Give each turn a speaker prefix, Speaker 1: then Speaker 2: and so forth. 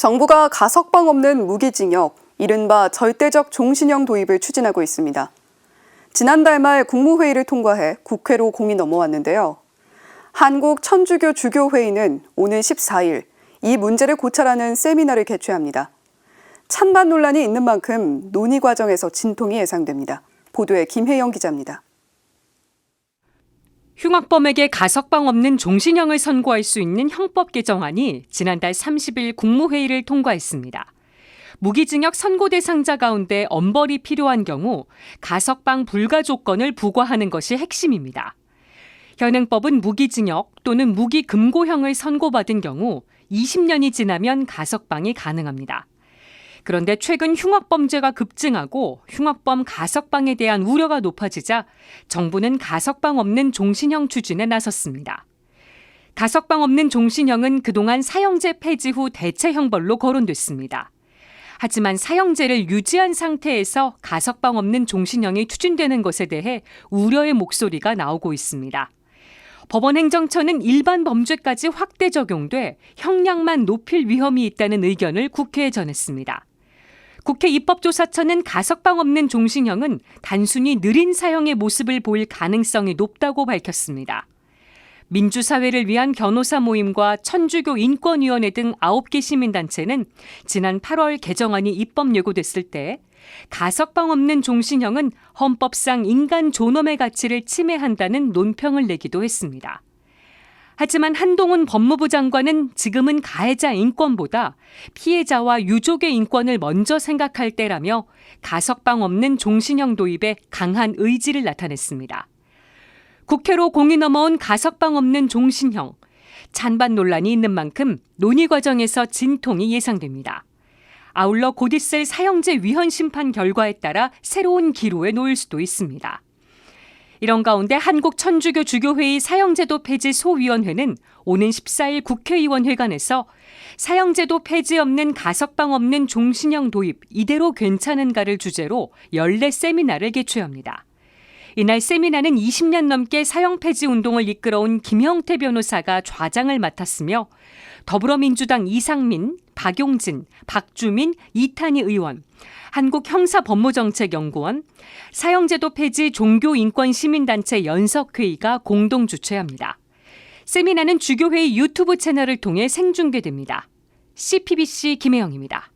Speaker 1: 정부가 가석방 없는 무기징역, 이른바 절대적 종신형 도입을 추진하고 있습니다. 지난달 말 국무회의를 통과해 국회로 공이 넘어왔는데요. 한국 천주교 주교회의는 오는 14일 이 문제를 고찰하는 세미나를 개최합니다. 찬반 논란이 있는 만큼 논의 과정에서 진통이 예상됩니다. 보도에 김혜영 기자입니다.
Speaker 2: 흉악범에게 가석방 없는 종신형을 선고할 수 있는 형법 개정안이 지난달 30일 국무회의를 통과했습니다. 무기징역 선고 대상자 가운데 엄벌이 필요한 경우 가석방 불가 조건을 부과하는 것이 핵심입니다. 현행법은 무기징역 또는 무기금고형을 선고받은 경우 20년이 지나면 가석방이 가능합니다. 그런데 최근 흉악범죄가 급증하고 흉악범 가석방에 대한 우려가 높아지자 정부는 가석방 없는 종신형 추진에 나섰습니다. 가석방 없는 종신형은 그동안 사형제 폐지 후 대체 형벌로 거론됐습니다. 하지만 사형제를 유지한 상태에서 가석방 없는 종신형이 추진되는 것에 대해 우려의 목소리가 나오고 있습니다. 법원 행정처는 일반 범죄까지 확대 적용돼 형량만 높일 위험이 있다는 의견을 국회에 전했습니다. 국회 입법조사처는 가석방 없는 종신형은 단순히 느린 사형의 모습을 보일 가능성이 높다고 밝혔습니다. 민주사회를 위한 변호사 모임과 천주교 인권위원회 등 9개 시민단체는 지난 8월 개정안이 입법 예고됐을 때 가석방 없는 종신형은 헌법상 인간 존엄의 가치를 침해한다는 논평을 내기도 했습니다. 하지만 한동훈 법무부 장관은 지금은 가해자 인권보다 피해자와 유족의 인권을 먼저 생각할 때라며 가석방 없는 종신형 도입에 강한 의지를 나타냈습니다. 국회로 공이 넘어온 가석방 없는 종신형. 찬반 논란이 있는 만큼 논의 과정에서 진통이 예상됩니다. 아울러 곧 있을 사형제 위헌 심판 결과에 따라 새로운 기로에 놓일 수도 있습니다. 이런 가운데 한국천주교 주교회의 사형제도 폐지 소위원회는 오는 14일 국회의원회관에서 사형제도 폐지 없는 가석방 없는 종신형 도입 이대로 괜찮은가를 주제로 연례 세미나를 개최합니다. 이날 세미나는 20년 넘게 사형 폐지 운동을 이끌어온 김형태 변호사가 좌장을 맡았으며 더불어민주당 이상민, 박용진, 박주민, 이탄희 의원, 한국형사법무정책연구원, 사형제도 폐지 종교인권시민단체 연석회의가 공동 주최합니다. 세미나는 주교회의 유튜브 채널을 통해 생중계됩니다. CPBC 김혜영입니다.